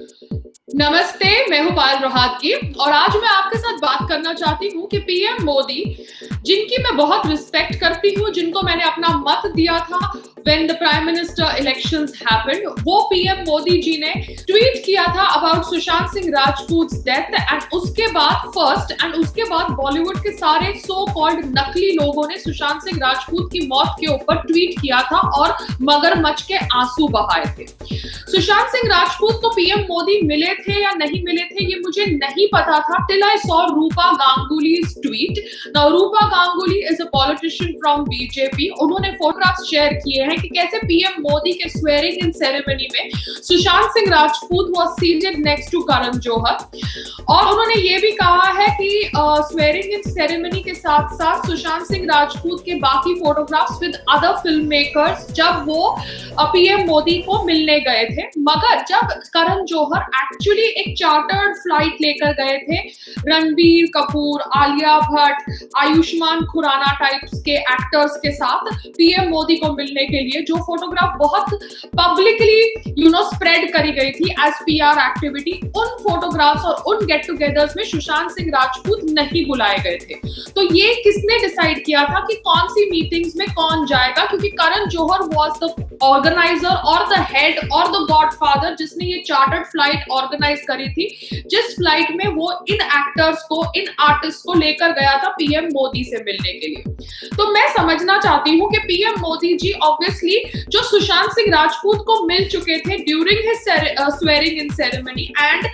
नमस्ते, मैं हूँ पायल रोहातगी और आज मैं आपके साथ बात करना चाहती हूँ कि पीएम मोदी, जिनकी मैं बहुत रिस्पेक्ट करती हूँ, जिनको मैंने अपना मत दिया था when the prime minister elections happened, वो पीएम मोदी जी ने ट्वीट किया था about Sushant Singh Rajput death and उसके बाद बॉलीवुड के सारे सो कॉल्ड नकली लोगों ने सुशांत सिंह राजपूत की मौत के ऊपर ट्वीट किया था और मगरमच्छ के आंसू बहाए थे। सुशांत सिंह राजपूत को पीएम मोदी मिले थे या नहीं मिले थे ये मुझे नहीं पता था till I saw Rupa Ganguly's tweet। Now Rupa Ganguly is a politician from BJP. उन्होंने फोटोग्राफ्स शेयर किए हैं कि कैसे पीएम मोदी के स्वेयरिंग इन सेरेमनी में Sushant Singh Rajput was seated next to Karan Johar और उन्होंने ये भी कहा है कि स्वेयरिंग इन सेरेमनी के साथ साथ सुशांत सिंह राजपूत के बाकी photographs with other film makers जब वो पीएम मोदी को मिलने गए थे, मगर जब करण जौहर एक्चुअली एक चार्टर्ड फ्लाइट लेकर गए थे रणबीर कपूर, आलिया भट्ट, आयुष्मान खुराना टाइप्स के एक्टर्स के साथ पीएम मोदी को मिलने के लिए, जो फोटोग्राफ बहुत पब्लिकली स्प्रेड करी गई थी एज पीआर एक्टिविटी, उन फोटोग्राफ्स और उन गेट टुगेदर्स में सुशांत सिंह राजपूत नहीं बुलाए गए थे। तो ये किसने डिसाइड किया था कि कौन सी मीटिंग्स में कौन जाएगा, क्योंकि Karan Johar was the organiser और द हेड और द गॉडफादर जिसने ये चार्टर्ड फ्लाइट ऑर्गेनाइज करी थी, जिस फ्लाइट में वो इन एक्टर्स को, इन आर्टिस्ट को लेकर गया था पीएम मोदी से मिलने के लिए। तो मैं समझना चाहती हूँ कि पीएम मोदी जी ऑब्वियसली जो सुशांत सिंह राजपूत को मिल चुके थे during his swearing in ceremony and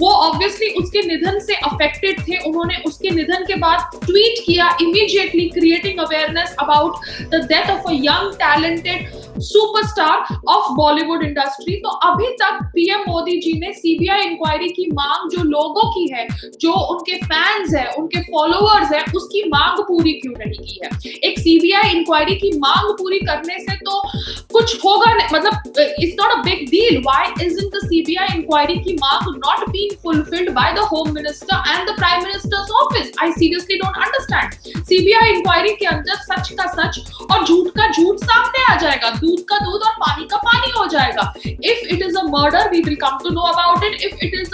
वो ऑब्वियसली उसके निधन से अफेक्टेड थे, उन्होंने उसके निधन के बाद ट्वीट किया immediately creating awareness about the death of a young talented superstar of Bollywood industry. तो अभी तक पीएम मोदी जी ने सीबीआई इंक्वायरी की मांग जो लोगों की है, जो उनके फैंस है, उनके फॉलोअर्स है, उसकी मांग पूरी क्यों नहीं की है। एक सीबीआई इंक्वायरी की मांग पूरी करने से तो कुछ होगा नहीं, मतलब it's not a big deal. Why isn't the CBI inquiry की मांग not being fulfilled by the home minister and the prime minister's office? I seriously don't understand. CBI inquiry के अंदर सच का सच और झूठ का झूठ सामने आ जाएगा, दूध का दूध और पानी का पानी हो जाएगा। If it is a murder we will come to know about it, if it is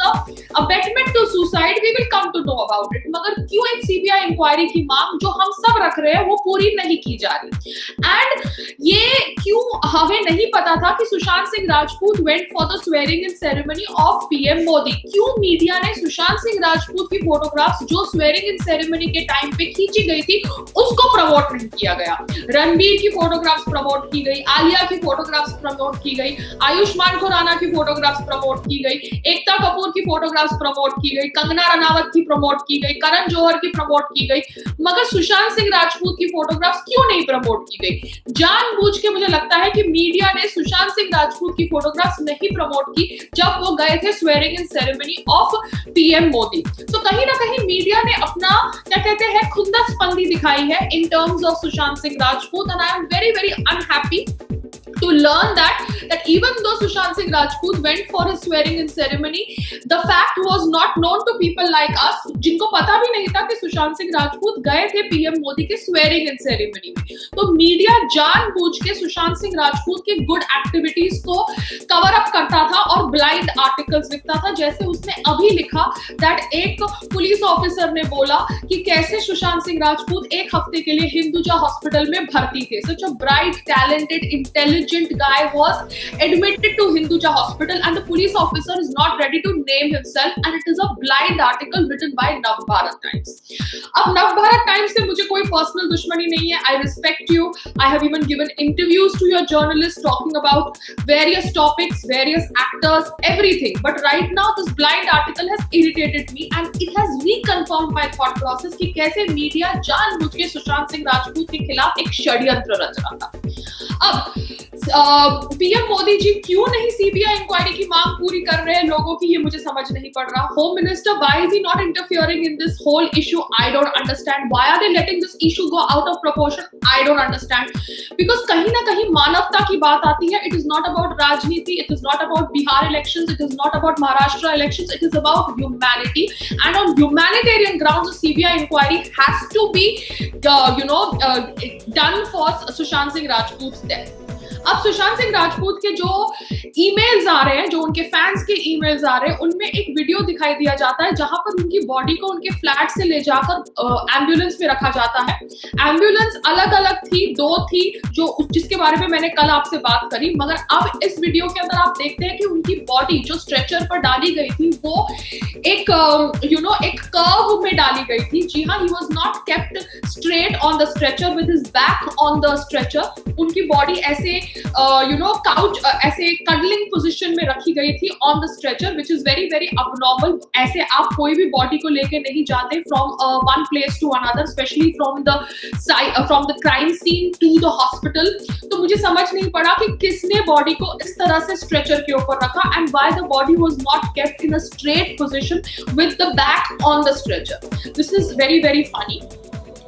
abetment to suicide we will come to know about it. मगर क्यों एक सीबीआई इंक्वायरी की मांग जो हम सब रख रहे हैं वो पूरी नहीं की जा रही? एंड ये क्यों हमें नहीं पता था कि Sushant Singh Rajput went for the swearing in ceremony of PM Modi? क्यों मीडिया ने सुशांत सिंह राजपूत की फोटोग्राफ्स जो स्वेयरिंग इन सेरेमनी के टाइम पे खींची गई थी उसको प्रमोट नहीं किया गया? रणबीर की फोटोग्राफ्स प्रमोट की गई, आलिया की फोटोग्राफ्स प्रमोट की गई, आयुष्मान खुराना की फोटोग्राफ्स प्रमोट की गई, एकता कपूर की फोटोग्राफ्स प्रमोट की गई, कंगना रनावत की प्रमोट की गई, करण जौहर की प्रमोट की गई, मगर सुशांत सिंह राजपूत की फोटोग्राफ्स क्यों नहीं प्रमोट की गई? जानबूझ के मुझे लगता है कि मीडिया ने सुशांत सिंह राजपूत की फोटोग्राफ्स नहीं प्रमोट की जब वो गए थे swearing in ceremony of PM Modi. तो कहीं ना कहीं मीडिया ने अपना क्या कहते हैं खुंदसपंदी दिखाई है in terms of Sushant Singh Rajput, and I am very very unhappy to learn that even though Sushant Singh Rajput went for his swearing in ceremony, the fact was not known to people like us, जिनको पता भी नहीं था कि सुशांत सिंह राजपूत गए थे PM Modi के swearing in ceremony में। तो मीडिया जानबूझ के सुशांत सिंह राजपूत के गुड एक्टिविटीज को कवर अप करता था और ब्लाइंड आर्टिकल्स लिखता था, जैसे उसने अभी लिखा दैट एक पुलिस ऑफिसर ने बोला कि कैसे सुशांत सिंह राजपूत एक हफ्ते के लिए हिंदुजा हॉस्पिटल में भर्ती थे। Such a bright, talented, intelligent guy was admitted to Hinduja hospital and the police officer is not ready to name himself, and it is a blind article written by Navbharat Times. अब Navbharat Times से मुझे कोई personal दुश्मनी नहीं है, I respect you, I have even given interviews to your journalists talking about various topics, various actors, everything, but right now this blind article has irritated me and it has reconfirmed my thought process कि कैसे media जानबूझ के सुशांत सिंह राजपूत के खिलाफ एक षड्यंत्र रच रहा था। अब पीएम मोदी जी क्यों नहीं सीबीआई इंक्वायरी की मांग पूरी कर रहे हैं लोगों की, ये मुझे समझ नहीं पड़ रहा। Home minister, why is he not interfering in this whole issue? I don't understand. Why are they letting this issue go out of proportion? I don't understand. Because कहीं ना कहीं मानवता की बात आती है। इट इज नॉट अबाउट राजनीति, it is not about Bihar elections, it is not about Maharashtra elections, it is about humanity, and on humanitarian grounds CBI inquiry has to B done for Sushant Singh Rajput's death. अब सुशांत सिंह राजपूत के जो emails आ रहे हैं, जो उनके fans के emails आ रहे हैं, उनमें एक वीडियो दिखाई दिया जाता है जहां पर उनकी बॉडी को उनके फ्लैट से ले जाकर एम्बुलेंस में रखा जाता है। एम्बुलेंस अलग अलग थी, 2 थी, जो जिसके बारे में मैंने कल आपसे बात करी, मगर अब इस वीडियो के अंदर आप देखते हैं कि उनकी बॉडी जो स्ट्रेचर पर डाली गई थी वो एक एक कर्व में डाली गई थी। जी हाँ, he was not kept straight on the stretcher with his back on the stretcher. उनकी बॉडी ऐसे काउच ऐसे कडलिंग पोजीशन में रखी गई थी on the stretcher, which is very very abnormal. ऐसे आप कोई भी बॉडी को लेके नहीं जाते from one place to another, specially from the crime scene to the hospital. तो मुझे समझ नहीं पड़ा कि किसने बॉडी को इस तरह से स्ट्रेचर के ऊपर रखा and why the body was not kept in a straight position with the back on the stretcher. This is very very funny.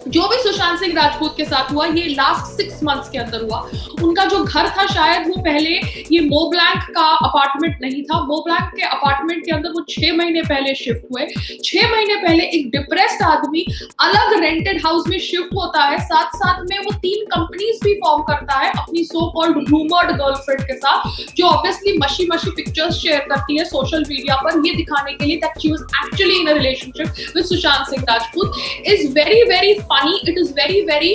जो भी सुशांत सिंह राजपूत के साथ हुआ, ये लास्ट 6 मंथ्स के अंदर हुआ। उनका जो घर था, शायद वो पहले ये मो ब्लैंक का अपार्टमेंट नहीं था। मो ब्लैंक के अपार्टमेंट के अंदर वो 6 महीने पहले शिफ्ट हुए। 6 महीने पहले एक डिप्रेस्ड आदमी अलग रेंटेड हाउस में शिफ्ट होता है, साथ साथ में वो 3 कंपनीज भी फॉर्म करता है अपनी सो कॉल्ड रूमर्ड गर्लफ्रेंड के साथ, जो ऑब्वियसली मशी मशी पिक्चर्स शेयर करती है सोशल मीडिया पर, ये दिखाने के लिए that she was actually in a relationship with Sushant Singh Rajput. Is very very funny, it is very very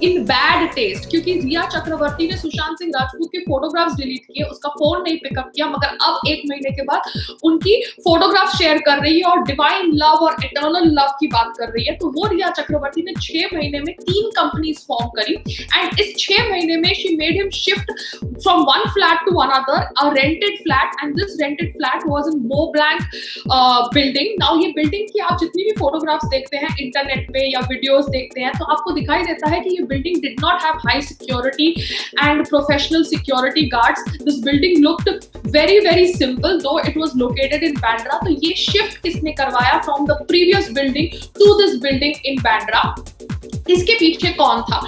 in bad taste, क्योंकि रिया चक्रवर्ती ने सुशांत सिंह राजपूत के फोटोग्राफ्स डिलीट किए, उसका फोन नहीं पिकअप किया, मगर अब 1 महीने के बाद उनकी फोटोग्राफ शेयर कर रही है और डिवाइन लव और इटर्नल लव की बात कर रही है। तो वो रिया चक्रवर्ती ने 6 महीने में 3 कंपनीज फॉर्म करी एंड इस 6 महीने में she made him shift from one flat to another, a rented flat, and this rented flat was in Mont Blanc building. Now ये बिल्डिंग की आप जितनी भी फोटोग्राफ्स देखते हैं इंटरनेट पे या वीडियोस देखते हैं, तो आपको दिखाई देता है कि ये building did not have high security and professional security guards. This building looked very very simple, though it was located in Bandra. तो ये shift किसने करवाया from the previous building to this building in Bandra? इसके पीछे कौन था?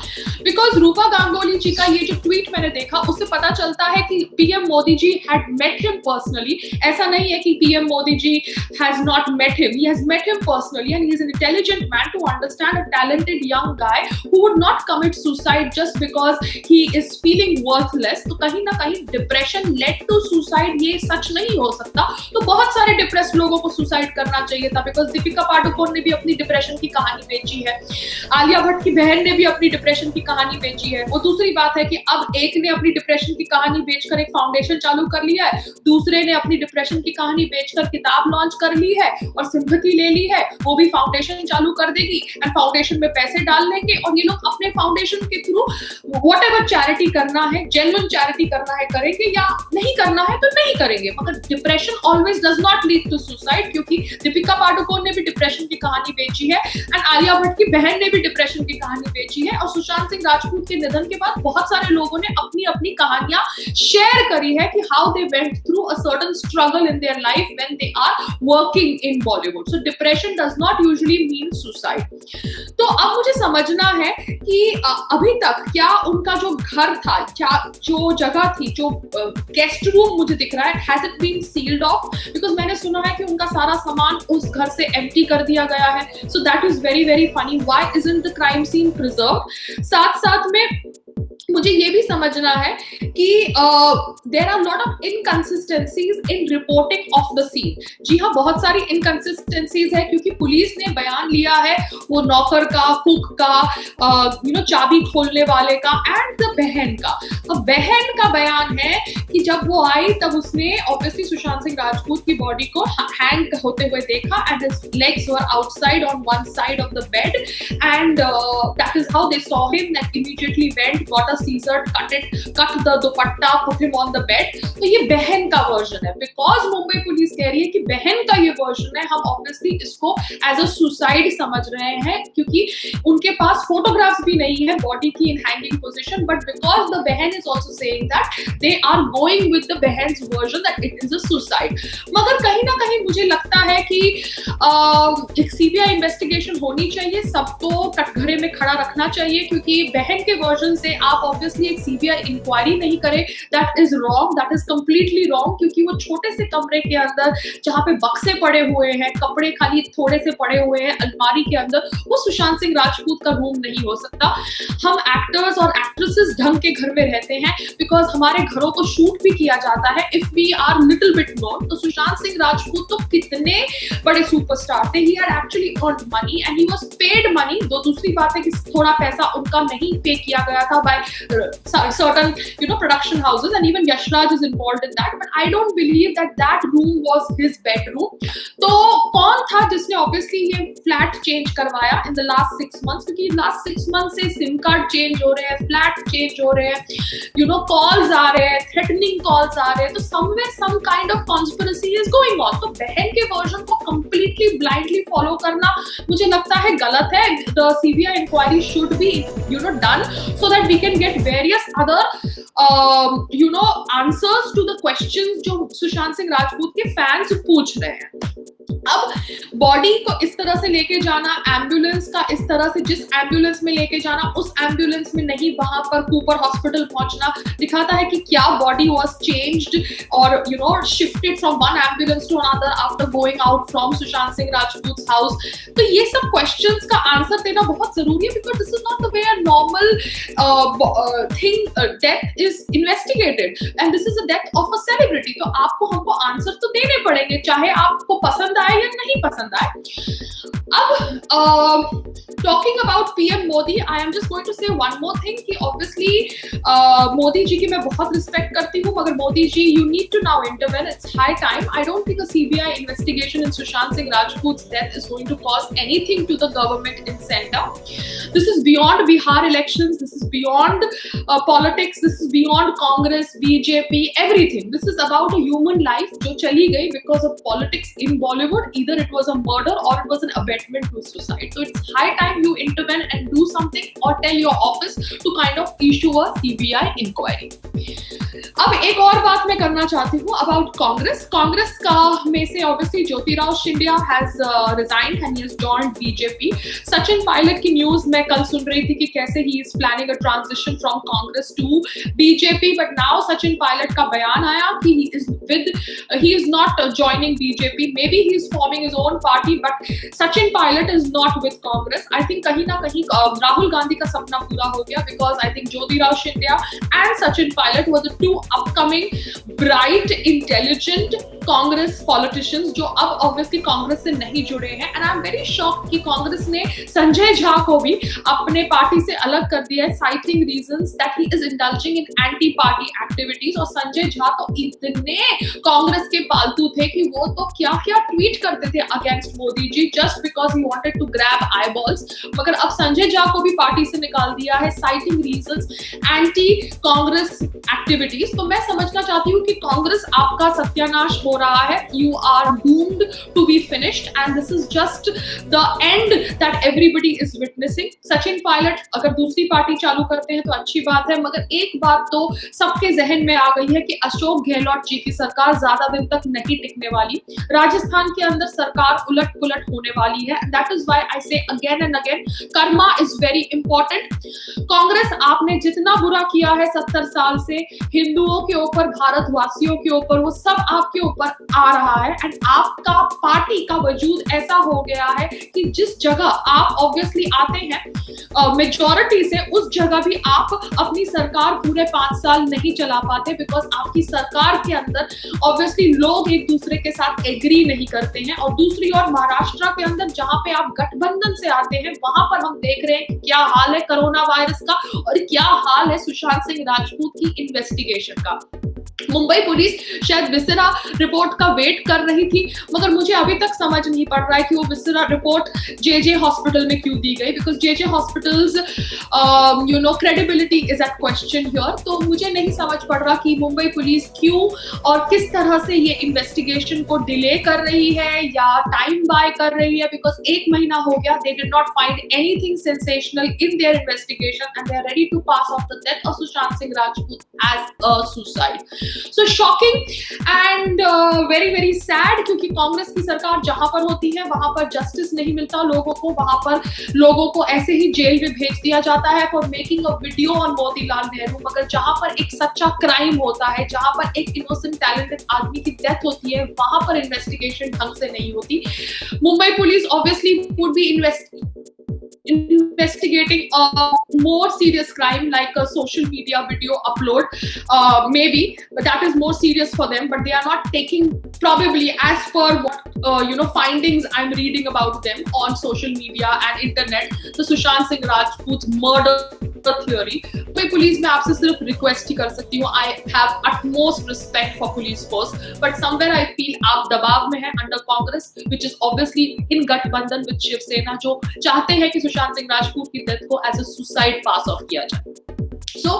Because रूपा गांगुली जी का ये जो ट्वीट मैंने देखा, उससे पता चलता है कि PM Modi ji had met him personally. ऐसा नहीं है कि PM Modi ji has not met him, he has met him personally and he is an intelligent man to understand a talented young guy who would not commit suicide just because he is feeling worthless. तो कहीं ना कहीं depression led to suicide, ये सच नहीं हो सकता। तो बहुत सारे डिप्रेस्ड लोगों को सुसाइड करना चाहिए था, बिकॉज दीपिका पादुकोण ने भी अपनी डिप्रेशन की कहानी बेची है, आलिया भट्ट की बहन ने भी अपनी डिप्रेशन की कहानी बेची है। वो दूसरी बात है कि अब एक ने अपनी डिप्रेशन की कहानी बेचकर एक फाउंडेशन चालू कर लिया है, दूसरे ने अपनी डिप्रेशन की कहानी बेचकर किताब लॉन्च कर ली है और सिंपैथी ले ली है, वो भी फाउंडेशन चालू कर देगी एंड फाउंडेशन में पैसे डाल लेंगे और ये लोग अपने फाउंडेशन के थ्रू व्हाटएवर चैरिटी करना है, जेन्युइन चैरिटी करना है करेंगे, या नहीं करना है तो नहीं करेंगे। मगर depression always does not lead to suicide, क्योंकि दीपिका पादुकोण ने भी डिप्रेशन की कहानी बेची है एंड आलिया भट्ट की बहन ने भी डिप्रेशन की कहानी बेची है, और सुशांत सिंह राजपूत के निधन के बाद बहुत सारे लोगों ने अपनी अपनी कहानियां शेयर करी है कि how they went through a certain struggle in their life when they are working in Bollywood. So depression does not usually mean suicide. तो अब मुझे समझना है कि अभी तक क्या उनका जो घर था, क्या जो जगह थी, जो गेस्ट रूम मुझे दिख रहा है, has it been sealed off? Because मैंने सुना है कि उनका सारा सामान उस घर से एम्प्टी कर दिया गया है। So that is very very funny. Why isn't the crime scene preserved? साथ साथ में मुझे ये भी समझना है कि there are lot of inconsistencies in reporting of the scene. जी हाँ, बहुत सारी इनकंसिस्टेंसीज है, क्योंकि पुलिस ने बयान लिया है वो नौकर का, कुक का, चाबी खोलने वाले का एंड द बहन का। अब बहन का बयान है कि जब वो आई तब उसने ऑब्वियसली सुशांत सिंह राजपूत की बॉडी को हैंग होते हुए देखा and his legs were outside on one side of the bed and that is how they saw him and immediately went, got a seizure, cut the dupatta, put him on the bed। तो ये बहन का version है। Because Mumbai police कह रही है कि बहन का ये वर्जन है, हम ऑब्वियसली इसको एज अ सुसाइड समझ रहे हैं, क्योंकि उनके पास फोटोग्राफ्स भी नहीं है बॉडी की in hanging position, but because the बहन is also saying that they are going with the बहन्स version that it is a suicide. मगर कहीं ना कहीं मुझे लगता है कि एक सीबीआई इन्वेस्टिगेशन होनी चाहिए, सबको कटघरे में खड़ा रखना चाहिए, क्योंकि बहन के वर्जन से आप आप ऑब्वियसली एक सीबीआई इंक्वायरी नहीं करें, that is wrong, that is completely wrong, क्योंकि वो छोटे से कमरे के अंदर जहाँ पे बक्से पड़े हुए हैं, कपड़े खाली थोड़े से पड़े हुए हैं अलमारी के अंदर, वो सुशांत सिंह राजपूत का रूम नहीं हो सकता। हम एक्टर्स और एक्ट्रेसेस ढंग के घर में रहते हैं, बिकॉज हमारे घरों को शूट भी किया जाता है। If we are little bit known, तो सुशांत सिंह राजपूत तो कितने बड़े सुपरस्टार थे। He had actually earned money and he was paid money. दो दूसरी बात है कि थोड़ा पैसा उनका नहीं पे किया गया था bye certain production houses, and even Yashraj is involved in that, but I don't believe that room was his bedroom. तो कौन था जिसने obviously ये फ्लैट चेंज करवाया in the last 6 months, क्योंकि last 6 months से सिम कार्ड चेंज हो रहे हैं, फ्लैट चेंज हो रहे हैं, कॉल्स आ रहे हैं, थ्रेटनिंग कॉल्स आ रहे हैं, तो somewhere some kind of conspiracy is going on। तो बहन के वर्जन को completely blindly फॉलो करना मुझे लगता है गलत है। The CBI inquiry should be done so that we can get various other answers to the questions जो सुशांत सिंह राजपूत के फैंस पूछ रहे हैं। अब बॉडी को इस तरह से लेके जाना, एम्बुलेंस का इस तरह से जिस एम्बुलेंस में लेके जाना, उस एम्बुलेंस में नहीं, वहां पर कूपर हॉस्पिटल पहुंचना दिखाता है कि क्या बॉडी वाज चेंज्ड और shifted from one ambulance to another after going out from Sushant Singh Rajput house. तो ये सब क्वेश्चंस का आंसर देना बहुत जरूरी है, because this is not the way a normal thing death is investigated, and this is a death of a celebrity. तो आपको हमको आंसर तो देने पड़ेंगे, चाहे आपको पसंद आए या नहीं पसंद आए। अब talking about PM Modi, I am just going to say one more thing कि ऑब्वियसली मोदी जी की मैं बहुत रिस्पेक्ट करती हूँ, मगर Modi ji you need to now intervene, it's high time. I don't think a CBI investigation in Sushant Singh Rajput's death is going to cause anything to the government in center. This is beyond Bihar elections, this is beyond politics, this is beyond Congress, BJP, everything. This is about a human life जो चली गई because of politics in Bollywood. Either it was a murder or it was an abetment to suicide. So it's high time you intervene and do something, or tell your office to kind of issue a CBI inquiry. अब एक और बात मैं करना चाहती हूँ about Congress का में से obviously Jyotirao Scindia has resigned and he has joined BJP. Sachin Pilot की न्यूज मैं कल सुन रही थी कि कैसे he is planning a transition from Congress to BJP, but now Sachin Pilot का बयान आया कि he is not joining BJP, maybe he is forming his own party, but Sachin Pilot is not with Congress. I think कहीं ना कहीं राहुल गांधी का सपना पूरा हो गया, because I think Jyotirao Scindia and Sachin Pilot were the two upcoming bright, intelligent Congress politicians जो अब ऑब्वियसली कांग्रेस से नहीं जुड़े हैं। And I am very shocked कि कांग्रेस ने संजय झा को भी अपने पार्टी से अलग कर दिया है, citing reasons that he is indulging in anti party activities. और संजय झा तो इतने कांग्रेस के पालतू थे कि वो तो क्या क्या ट्वीट करते थे against Modi ji, just because he wanted to grab eyeballs. मगर अब संजय झा को भी पार्टी से निकाल दिया है, citing reasons anti Congress activities. तो मैं समझना चाहती हूँ कि कांग्रेस आपका सत्यानाश हो रहा है, you are doomed to be finished and this is just the end that everybody is witnessing. Sachin Pilot अगर दूसरी पार्टी चालू करते हैं तो अच्छी बात है, मगर एक बात तो सबके जहन में आ गई है कि अशोक गहलोत जी की सरकार ज्यादा दिन तक नहीं टिकने वाली। राजस्थान के अंदर सरकार उलट पुलट होने वाली है। दैट इज व्हाई आई से again and again, Karma is very important. Congress आपने जितना बुरा किया है 70 साल से हिंदुओं के ऊपर, भारतवासियों के ऊपर, वो सब आपके ऊपर आ रहा है। एंड आपका पार्टी का वजूद ऐसा हो गया है कि जिस जगह आप ऑब्वियसली आते हैं मेजॉरिटी से, उस जगह भी आप अपनी सरकार पूरे 5 साल नहीं चला पाते, बिकॉज आपकी सरकार के अंदर ऑब्वियसली लोग एक दूसरे के साथ एग्री नहीं करते हैं। और दूसरी ओर महाराष्ट्र के अंदर जहां पे आप गठबंधन से आते हैं, वहां पर हम देख रहे हैं कि क्या हाल है कोरोना वायरस का और क्या हाल है सुशांत सिंह राजपूत की इन्वेस्टिगेशन का। मुंबई पुलिस शायद विसरा रिपोर्ट का वेट कर रही थी, मगर मुझे अभी तक समझ नहीं पड़ रहा है कि वो विसरा रिपोर्ट जेजे हॉस्पिटल में क्यों दी गई, because JJ hospital's credibility is at question here. तो मुझे नहीं समझ पड़ रहा कि मुंबई पुलिस क्यों और किस तरह से ये इन्वेस्टिगेशन को डिले कर रही है या टाइम बाय कर रही है, बिकॉज 1 महीना हो गया, they did not find anything sensational in their investigation and they are ready to pass off the death of Sushant Singh Rajput as a suicide. So shocking and very very sad, क्योंकि कांग्रेस की सरकार जहां पर होती है वहां पर जस्टिस नहीं मिलता लोगों को, वहां पर लोगों को ऐसे ही जेल में भेज दिया जाता है for making a video on Motilal Nehru. मगर जहां पर एक सच्चा क्राइम होता है, जहां पर एक इनोसेंट टैलेंटेड आदमी की डेथ होती है, वहां पर इन्वेस्टिगेशन ढंग से नहीं होती। Mumbai police obviously would be investigating a more serious crime like a social media video upload, maybe, but that is more serious for them, but they are not taking, probably as per what findings I'm reading about them on social media and internet, the Sushant Singh Rajput murder theory. मैं police में आपसे सिर्फ request ही कर सकती हूँ, I have utmost respect for police force, but somewhere I feel आप दबाव में हैं under Congress, which is obviously in गठबंधन with शिवसेना, जो चाहते हैं कि सुशांत सिंह राजपूत की डेथ को as a suicide pass off किया जाए। So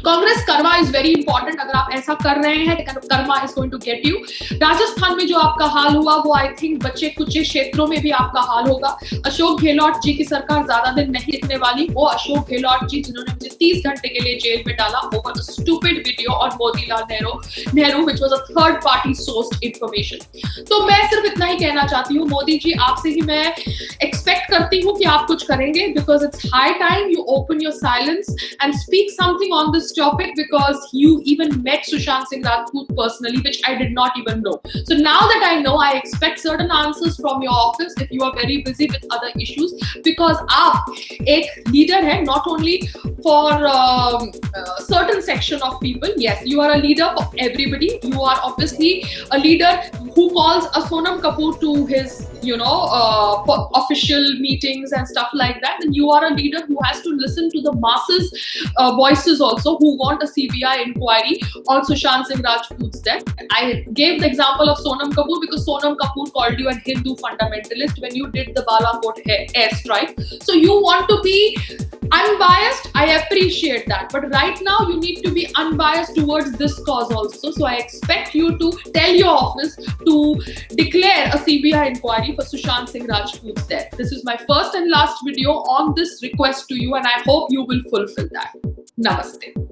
Congress, karma is very important. अगर आप ऐसा कर रहे हैं, karma is going to get you. Rajasthan में जो आपका हाल हुआ वो आई थिंक बच्चे कुछ क्षेत्रों में भी आपका हाल होगा। अशोक गहलोत जी की सरकार ज्यादा दिन नहीं टिकने वाली। वो अशोक गहलोत जी जिन्होंने मुझे 30 घंटे के लिए जेल में डाला over stupid video on Motilal Nehru which was a third party sourced information. तो मैं सिर्फ इतना ही कहना चाहती हूँ, मोदी जी आपसे ही मैं एक्सपेक्ट करती हूँ कि आप कुछ करेंगे, because it's high time you open your silence and speak something on this topic, because you even met Sushant Singh Rajput personally, which I did not even know. So now that I know, I expect certain answers from your office if you are very busy with other issues, because आप एक leader है, not only for certain section of people. Yes, you are a leader for everybody. You are obviously a leader who calls a Sonam Kapoor to his official meetings and stuff like that, and you are a leader who has to listen to the masses voices also who want a CBI inquiry on Sushant Singh Rajput's death. I gave the example of Sonam Kapoor because Sonam Kapoor called you a Hindu fundamentalist when you did the Balakot airstrike. So you want to be unbiased. I appreciate that, but right now you need to be unbiased towards this cause also. So I expect you to tell your office to declare a CBI inquiry for Sushant Singh Rajput's death. This is my first and last video on this request to you, and I hope you will fulfill that. Namaste.